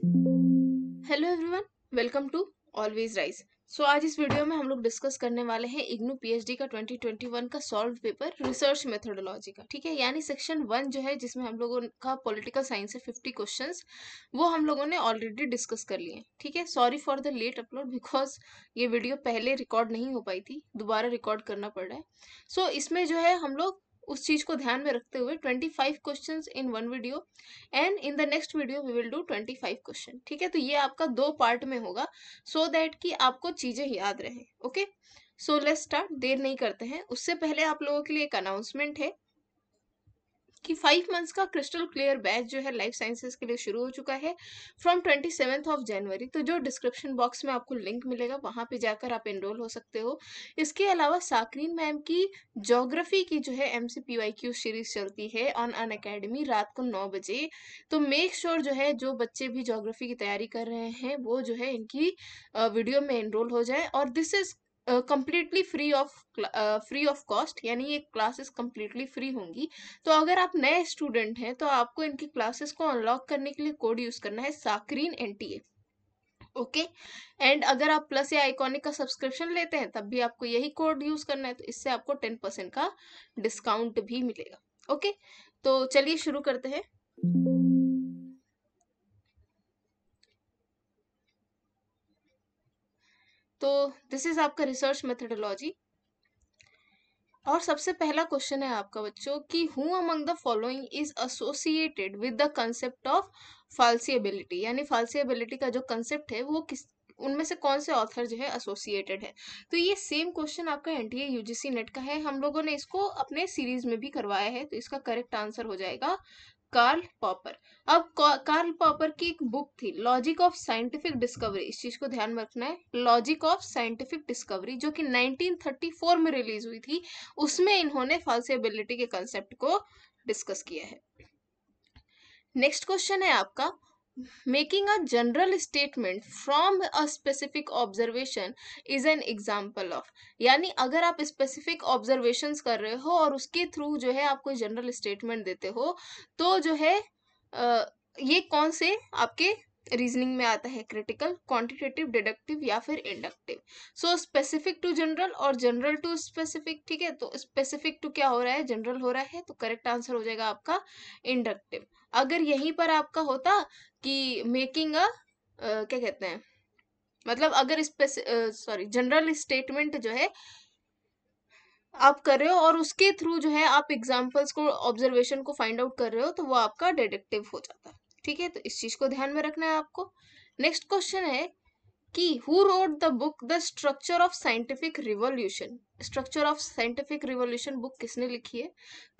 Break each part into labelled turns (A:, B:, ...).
A: Hello everyone, welcome to always rise. So आज इस video में हम लोग डिस्कस करने वाले हैं इग्नू पीएचडी का 2021 का सॉल्व पेपर रिसर्च मेथोडोलॉजी का। ठीक है, यानी सेक्शन 1 जो है जिसमें हम लोगों का पॉलिटिकल साइंस है 50 क्वेश्चंस, वो हम लोगों ने ऑलरेडी डिस्कस कर लिए। ठीक है, sorry for the late upload because ये वीडियो पहले रिकॉर्ड नहीं हो पाई थी, दोबारा रिकॉर्ड करना पड़ रहा है। सो इसमें जो है हम लोग उस चीज को ध्यान में रखते हुए 25 questions in one video and in the next video we will do 25 question. ठीक है, तो ये आपका 2 पार्ट में होगा सो दैट कि आपको चीजें याद रहे। ओके, सो लेट्स स्टार्ट, देर नहीं करते हैं। उससे पहले आप लोगों के लिए एक अनाउंसमेंट है कि 5 मंथ्स का क्रिस्टल क्लियर बैच जो है लाइफ साइंसेस के लिए शुरू हो चुका है फ्रॉम 27 ऑफ जनवरी। तो जो डिस्क्रिप्शन बॉक्स में आपको लिंक मिलेगा वहां पे जाकर आप एनरोल हो सकते हो। इसके अलावा साकरीन मैम की ज्योग्राफी की जो है MCPYQ सीरीज चलती है ऑन अन अकेडमी रात को 9 बजे। तो मेक श्योर जो है जो बच्चे भी ज्योग्राफी की तैयारी कर रहे हैं वो जो है इनकी वीडियो में एनरोल हो जाए। और this is completely free of cost, यानी ये क्लासेस कंप्लीटली फ्री होंगी। तो अगर आप नए स्टूडेंट हैं तो आपको इनकी क्लासेस को अनलॉक करने के लिए कोड यूज करना है साकरीन NTA। ओके, एंड अगर आप प्लस या आइकॉनिक का सब्सक्रिप्शन लेते हैं तब भी आपको यही कोड यूज करना है, तो इससे आपको 10% का डिस्काउंट भी मिलेगा। ओके, तो चलिए शुरू करते हैं। तो दिस इज आपका रिसर्च मेथोडोलॉजी और सबसे पहला क्वेश्चन है आपका बच्चों कि who among the following is associated with the concept of falsifiability, यानी फाल्सिएबिलिटी का जो कंसेप्ट है वो किस उनमें से कौन से ऑथर जो है एसोसिएटेड है। तो ये सेम क्वेश्चन आपका NTA UGC नेट का है, हम लोगों ने इसको अपने सीरीज में भी करवाया है। तो इसका करेक्ट आंसर हो जाएगा कार्ल पॉपर। अब कार्ल पॉपर की एक बुक थी लॉजिक ऑफ साइंटिफिक डिस्कवरी, इस चीज को ध्यान में रखना है, लॉजिक ऑफ साइंटिफिक डिस्कवरी, जो कि 1934 में रिलीज हुई थी। उसमें इन्होंने फाल्सिएबिलिटी के कंसेप्ट को डिस्कस किया है। नेक्स्ट क्वेश्चन है आपका making a general statement from a specific observation is an example of, यानी अगर आप स्पेसिफिक ऑब्जर्वेशंस कर रहे हो और उसके थ्रू जो है आप कोई जनरल स्टेटमेंट देते हो तो जो है ये कौन से आपके रीजनिंग में आता है, क्रिटिकल, क्वांटिटेटिव, डिडक्टिव या फिर inductive. So specific to general और जनरल टू स्पेसिफिक। ठीक है, तो स्पेसिफिक टू क्या हो रहा है, जनरल हो रहा है, तो करेक्ट आंसर हो जाएगा आपका इंडक्टिव। अगर यहीं पर आपका होता कि मेकिंग अ क्या कहते हैं, मतलब अगर जनरल स्टेटमेंट जो है आप कर रहे हो और उसके थ्रू जो है आप एग्जाम्पल्स को, ऑब्जर्वेशन को फाइंड आउट कर रहे हो, तो वो आपका डिडक्टिव हो जाता है। ठीक है, तो इस चीज को ध्यान में रखना है आपको। नेक्स्ट क्वेश्चन है कि who wrote the book the structure of scientific revolution. Structure of scientific revolution book किसने लिखी है,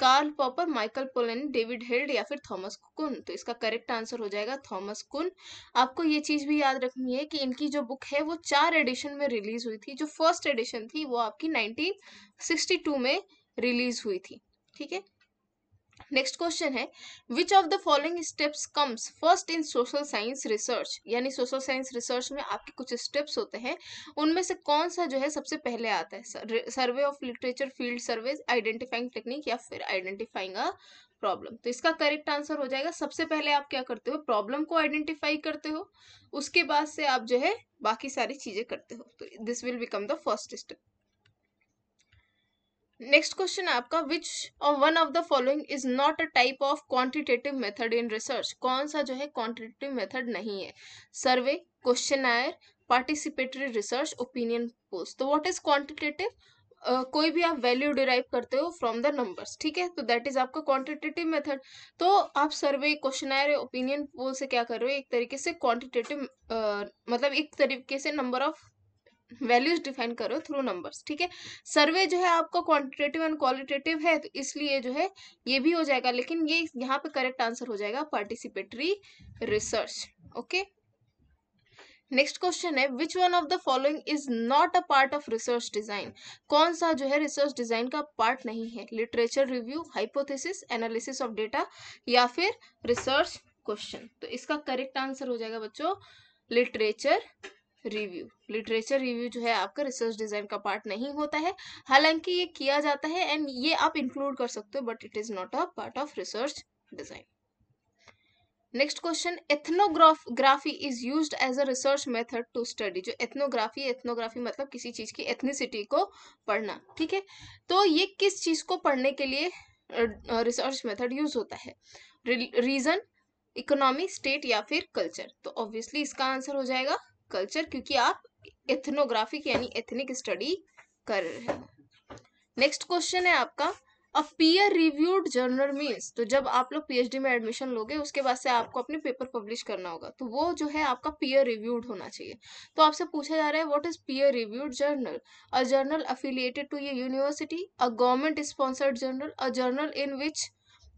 A: Karl Popper, Michael Polanyi, David Hild या फिर थॉमस कुन। तो इसका करेक्ट आंसर हो जाएगा थॉमस कुन। आपको ये चीज भी याद रखनी है कि इनकी जो बुक है वो 4 एडिशन में रिलीज हुई थी। जो फर्स्ट एडिशन थी वो आपकी 1962 में रिलीज हुई थी। ठीक है, नेक्स्ट क्वेश्चन है which of the following steps comes first in social Science research, यानी सोशल साइंस रिसर्च में आपके कुछ स्टेप्स होते हैं, उनमें से कौन सा जो है सबसे पहले आता है, survey of literature, field surveys, identifying technique या फिर आइडेंटिफाइंग अ प्रॉब्लम। तो इसका करेक्ट आंसर हो जाएगा सबसे पहले आप क्या करते हो, प्रॉब्लम को आइडेंटिफाई करते हो, उसके बाद से आप जो है बाकी सारी चीजें करते हो। तो this will become the first step. Next question है आपका which one of the following is not a type of quantitative method in research. कौन सा जो है क्वांटिटेटिव मेथड नहीं है, survey, questionnaire, participatory research, opinion post. तो व्हाट इज क्वांटिटेटिव, कोई भी आप वैल्यू डिराइव करते हो फ्रॉम द नंबर्स। ठीक है, तो दैट इज आपका क्वांटिटेटिव मेथड। तो आप सर्वे, क्वेश्चनायर, ओपिनियन पोल से क्या कर रहे हो, एक तरीके से क्वांटिटेटिव मतलब एक तरीके से नंबर ऑफ वैल्यूज डिफाइन करो थ्रू नंबर्स। ठीक है, सर्वे जो है आपका क्वांटिटेटिव एंड क्वालिटेटिव है, तो इसलिए जो है ये भी हो जाएगा, लेकिन ये यहाँ पे करेक्ट आंसर हो जाएगा participatory research. Okay, next question है which one of the following is not a part of research design. कौन सा जो है रिसर्च डिजाइन का पार्ट नहीं है, literature review, hypothesis, analysis of data या फिर रिसर्च क्वेश्चन। तो इसका करेक्ट आंसर हो जाएगा बच्चों लिटरेचर रिव्यू। लिटरेचर रिव्यू जो है आपका रिसर्च डिजाइन का पार्ट नहीं होता है, हालांकि ये किया जाता है एंड ये आप इंक्लूड कर सकते हो, but it is not a part of research design. Next question, ethnography is used as a research method to study. जो एथनोग्राफी मतलब किसी चीज की एथनिसिटी को पढ़ना, ठीक है। तो ये किस चीज को पढ़ने के लिए रिसर्च मेथड यूज होता है? रीजन, इकोनॉमी, स्टेट या फिर कल्चर? तो ऑब्वियसली इसका आंसर हो जाएगा कल्चर, क्योंकि आप एथनोग्राफिक यानी एथनिक स्टडी कर रहे हैं। नेक्स्ट क्वेश्चन है आपका, a peer reviewed journal means. तो जब आप लोग पीएचडी में एडमिशन लोगे उसके बाद से आपको अपने पेपर पब्लिश करना होगा, तो वो जो है आपका पीयर रिव्यूड होना चाहिए। तो आपसे पूछा जा रहा है what is peer reviewed journal? A journal affiliated to ये university, a government sponsored journal, a journal in which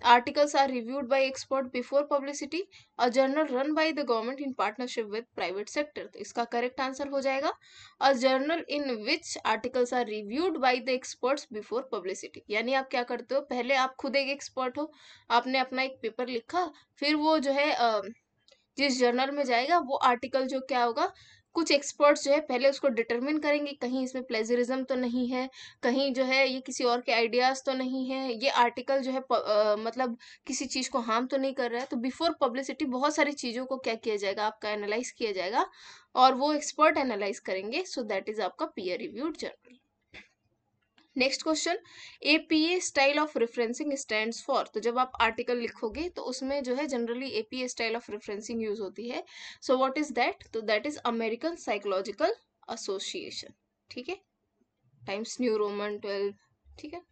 A: articles are reviewed by expert before publicity, a journal run by the government in partnership with private sector। तो इसका correct answer हो जाएगा a journal in which articles are reviewed by the experts before publicity। यानी आप क्या करते हो, पहले आप खुद एक एक्सपर्ट हो, आपने अपना एक पेपर लिखा, फिर वो जो है जिस जर्नल में जाएगा वो आर्टिकल जो क्या होगा, कुछ एक्सपर्ट्स जो है पहले उसको डिटरमिन करेंगे कहीं इसमें प्लेजरिज्म तो नहीं है, कहीं जो है ये किसी और के आइडियाज तो नहीं है, ये आर्टिकल जो है मतलब किसी चीज को हार्म तो नहीं कर रहा है। तो बिफोर पब्लिसिटी बहुत सारी चीजों को क्या किया जाएगा, आपका एनालाइज किया जाएगा और वो एक्सपर्ट एनालाइज करेंगे। सो दैट इज आपका peer reviewed journal. Next question, APA style of referencing stands for. तो जब आप आर्टिकल लिखोगे तो उसमें जो है generally APA style of referencing use होती है। So what is that? तो that is American psychological association, ठीक है, टाइम्स न्यू रोमन 12, ठीक है।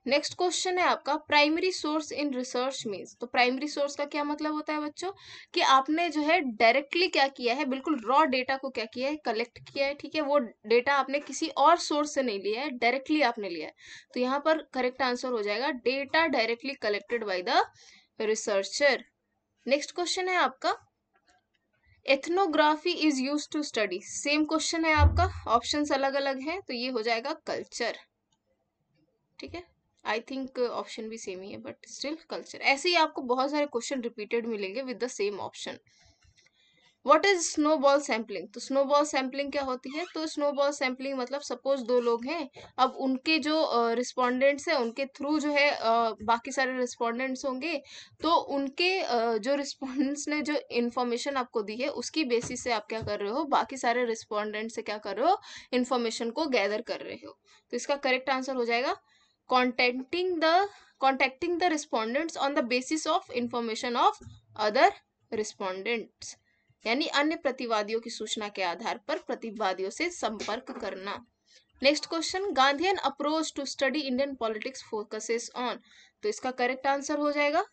A: नेक्स्ट क्वेश्चन है आपका, primary source in research means. तो प्राइमरी सोर्स का क्या मतलब होता है बच्चों, कि आपने जो है डायरेक्टली क्या किया है, बिल्कुल रॉ डेटा को क्या किया है, कलेक्ट किया है, ठीक है। वो डेटा आपने किसी और सोर्स से नहीं लिया है, डायरेक्टली आपने लिया है। तो यहाँ पर करेक्ट आंसर हो जाएगा data directly collected by the researcher. Next question है आपका, ethnography is use to study. Same question है आपका, ऑप्शंस अलग अलग हैं, तो ये हो जाएगा कल्चर, ठीक है। आई थिंक ऑप्शन भी सेम ही है बट स्टिल कल्चर। ऐसे ही आपको बहुत सारे क्वेश्चन रिपीटेड मिलेंगे with the same option. What is snowball sampling? तो स्नोबॉल सैम्पलिंग क्या होती है? तो स्नोबॉल सैम्पलिंग मतलब सपोज दो लोग हैं, अब उनके जो रिस्पोंडेंट्स हैं उनके थ्रू जो है बाकी सारे रिस्पोंडेंट्स होंगे, तो उनके जो रिस्पोंडेंट्स ने जो इन्फॉर्मेशन आपको दी है उसकी बेसिस से आप क्या कर रहे हो, बाकी सारे रिस्पोंडेंट से क्या कर रहे हो, इन्फॉर्मेशन को गैदर कर रहे हो। तो इसका करेक्ट आंसर हो जाएगा contacting the respondents on the basis of information of other respondents। यानी अन्य प्रतिवादियों की सूचना के आधार पर प्रतिवादियों से संपर्क करना। Next question, Gandhian approach to study Indian politics focuses on. तो इसका करेक्ट आंसर हो जाएगा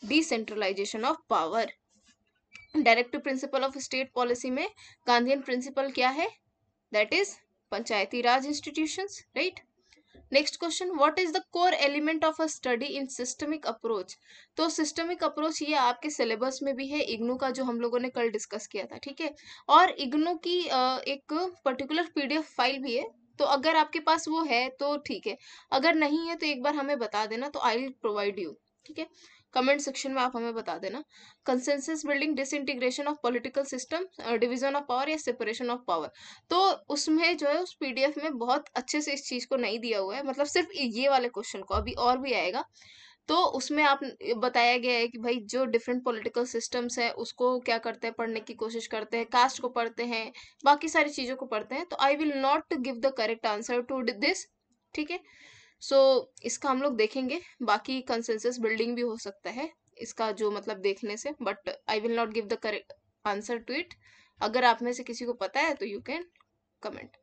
A: decentralisation of power. Directive principle of state policy में गांधीयन प्रिंसिपल क्या है? That is Panchayati Raj institutions, right. Next question, what is the core element of a study in systemic approach. तो systemic approach ये आपके सिलेबस में भी है, इग्नू का जो हम लोगों ने कल डिस्कस किया था, ठीक है। और इग्नू की एक पर्टिकुलर पीडीएफ फाइल भी है, तो अगर आपके पास वो है तो ठीक है, अगर नहीं है तो एक बार हमें बता देना, तो आई विल प्रोवाइड यू, ठीक है। कमेंट सेक्शन में आप हमें बता देना। Consensus building, disintegration of political system, division of power या सेपरेशन ऑफ पावर। तो उसमें जो है उस पीडीएफ में बहुत अच्छे से इस चीज को नहीं दिया हुआ है, मतलब सिर्फ ये वाले क्वेश्चन को, अभी और भी आएगा। तो उसमें आप बताया गया है कि भाई जो डिफरेंट पॉलिटिकल सिस्टम्स है उसको क्या करते हैं, पढ़ने की कोशिश करते हैं, कास्ट को पढ़ते हैं, बाकी सारी चीजों को पढ़ते हैं। तो I will not give the correct answer to this, ठीक है। सो इसका हम लोग देखेंगे, बाकी कंसेंसस बिल्डिंग भी हो सकता है इसका जो मतलब देखने से, but I will not give the correct answer to it. अगर आप में से किसी को पता है तो you can comment.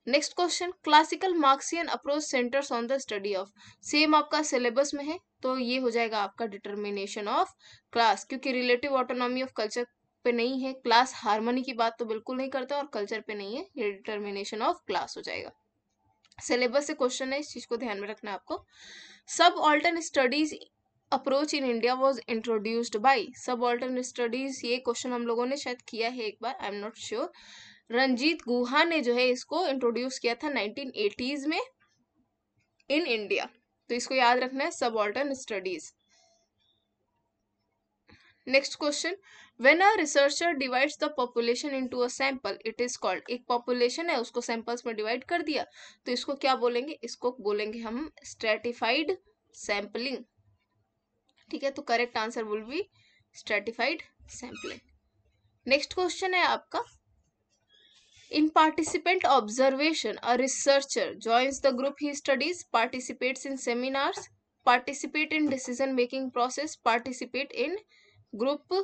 A: Next question, classical Marxian approach centres on the study of. सेम आपका सिलेबस में है, तो ये हो जाएगा आपका डिटर्मिनेशन ऑफ क्लास, क्योंकि रिलेटिव ऑटोनॉमी ऑफ कल्चर पे नहीं है, क्लास हार्मनी की बात तो बिल्कुल नहीं करता और कल्चर पे नहीं है, ये डिटर्मिनेशन ऑफ क्लास हो जाएगा। सिलेबस से क्वेश्चन है, इस चीज को ध्यान में रखना है आपको। Subaltern studies approach in India was introduced by. Subaltern studies, ये क्वेश्चन हम लोगों ने शायद किया है एक बार, I am not sure. Ranajit Guha ने जो है इसको इंट्रोड्यूस किया था 1980s में इन इंडिया। तो इसको याद रखना है, subaltern studies. Next question, when a researcher divides the population into a sample it is called. एक पॉपुलेशन है उसको सैंपल्स में डिवाइड कर दिया, तो इसको क्या बोलेंगे, इसको बोलेंगे हम स्ट्रेटिफाइड सैंपलिंग, ठीक है। तो correct answer will be stratified sampling. Next question है आपका, in participant observation a researcher joins the group he studies, participates in seminars, participate in decision making process, participate in group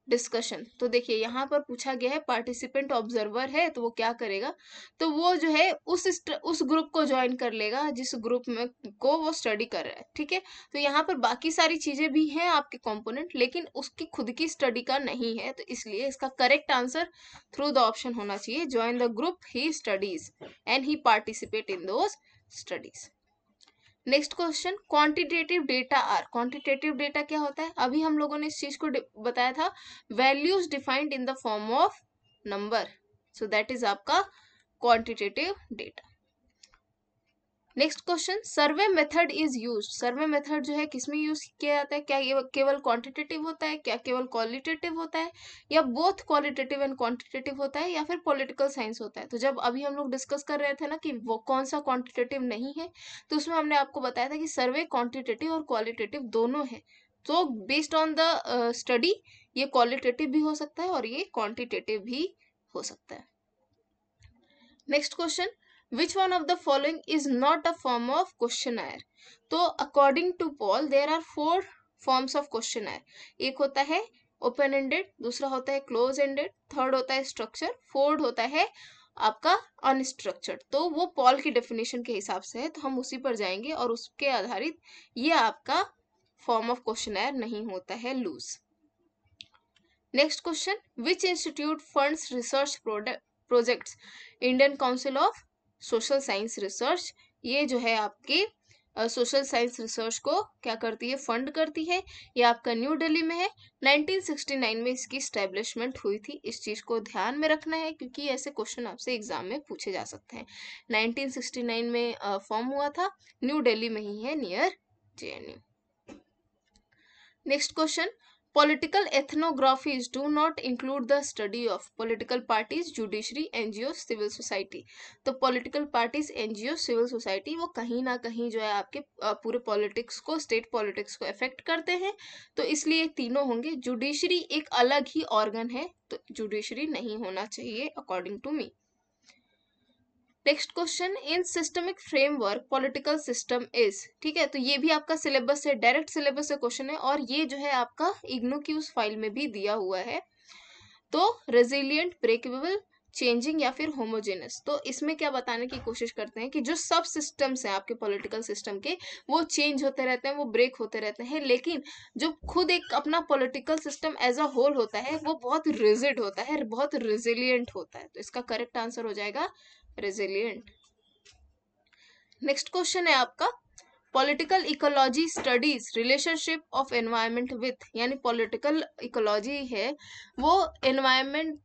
A: discussion. तो देखिए यहाँ पर पूछा गया है पार्टिसिपेंट ऑब्जर्वर है तो वो क्या करेगा, तो वो जो है उस ग्रुप को ज्वाइन कर लेगा जिस ग्रुप में को वो स्टडी कर रहा है, ठीक है। तो यहाँ पर बाकी सारी चीजें भी हैं आपके कंपोनेंट, लेकिन उसकी खुद की स्टडी का नहीं है, तो इसलिए इसका correct answer through the option होना चाहिए, join the group he studies and he participate in those studies. Next question, quantitative data are. Quantitative data क्या होता है, अभी हम लोगों ने इस चीज को बताया था, values defined in the form of number, so that is आपका quantitative data. Next question, survey method is used. Survey method जो है किसमें यूज किया जाता है, क्या ये केवल क्वांटिटेटिव होता है, क्या केवल क्वालिटेटिव होता है, या बोथ क्वालिटेटिव एंड क्वांटिटेटिव होता है, या फिर पॉलिटिकल साइंस होता है। तो जब अभी हम लोग डिस्कस कर रहे थे ना कि वो कौन सा क्वांटिटेटिव नहीं है, तो उसमें हमने आपको बताया था कि सर्वे क्वांटिटेटिव और क्वालिटेटिव दोनों है। तो बेस्ड ऑन द स्टडी ये क्वालिटेटिव भी हो सकता है और ये क्वांटिटेटिव भी हो सकता है। Next question, which one of the following is not a form of questionnaire। तो according to Paul there are 4 forms of questionnaire। एक होता है ओपन एंडेड, दूसरा होता है क्लोज एंडेड, थर्ड होता है स्ट्रक्चर, फोर्थ होता है आपका अनस्ट्रक्चर्ड। तो वो पॉल की डेफिनेशन के हिसाब से है, तो हम उसी पर जाएंगे और उसके आधारित ये आपका फॉर्म ऑफ क्वेश्चनर नहीं होता है loose. Next question, which institute funds research projects, Indian Council of Social Science Research. ये जो है आपके सोशल साइंस रिसर्च को क्या करती है, फंड करती है। ये आपका न्यू दिल्ली में है, 1969 में इसकी स्टैब्लिशमेंट हुई थी। इस चीज को ध्यान में रखना है क्योंकि ऐसे क्वेश्चन आपसे एग्जाम में पूछे जा सकते हैं। 1969 में फॉर्म हुआ था, न्यू दिल्ली में ही है, near JNU। Next question, Political ethnographies do not include the study of political parties, judiciary, NGOs, civil society। तो political parties, NGOs, civil society वो कहीं ना कहीं जो है आपके पूरे पॉलिटिक्स को, स्टेट पॉलिटिक्स को अफेक्ट करते हैं, तो इसलिए तीनों होंगे। जुडिशरी एक अलग ही ऑर्गन है, तो जुडिशरी नहीं होना चाहिए according to me. Next question, in systemic framework political system is. ठीक है, तो ये भी आपका सिलेबस से, डायरेक्ट सिलेबस से क्वेश्चन है और ये जो है आपका इग्नू की उस फाइल में भी दिया हुआ है। तो रेजिलियंट, ब्रेकेबल, चेंजिंग या फिर होमोजेनस। तो इसमें क्या बताने की कोशिश करते हैं कि जो सब सिस्टम्स हैं आपके पॉलिटिकल सिस्टम के, वो चेंज होते रहते हैं, वो ब्रेक होते रहते हैं, लेकिन जो खुद एक अपना political system as a whole होता है वो बहुत रिजिड होता है, बहुत रेजिलियंट होता है। तो इसका करेक्ट आंसर हो जाएगा रेजिलियंट। नेक्स्ट क्वेश्चन है आपका, political ecology studies relationship of environment with, यानी पॉलिटिकल इकोलॉजी है वो एनवायरमेंट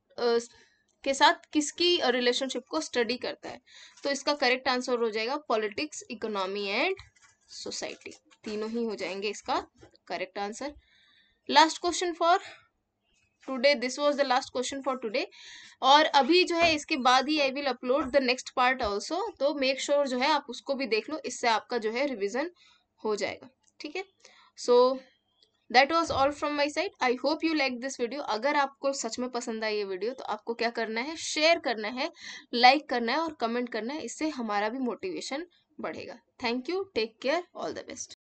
A: के साथ किसकी रिलेशनशिप को स्टडी करता है। तो इसका करेक्ट आंसर हो जाएगा पॉलिटिक्स, इकोनॉमी एंड सोसाइटी, तीनों ही हो जाएंगे इसका correct answer. Last question for today, this was the last question for today. और अभी जो है इसके बाद ही I will upload the next part also, तो मेक श्योर जो है आप उसको भी देख लो, इससे आपका जो है रिविजन हो जाएगा। ठीक है, so that was all from my side. I hope you like this video. अगर आपको सच में पसंद आई ये वीडियो तो आपको क्या करना है, शेयर करना है, लाइक करना है और कमेंट करना है, इससे हमारा भी मोटिवेशन बढ़ेगा। Thank you, take care, all the best.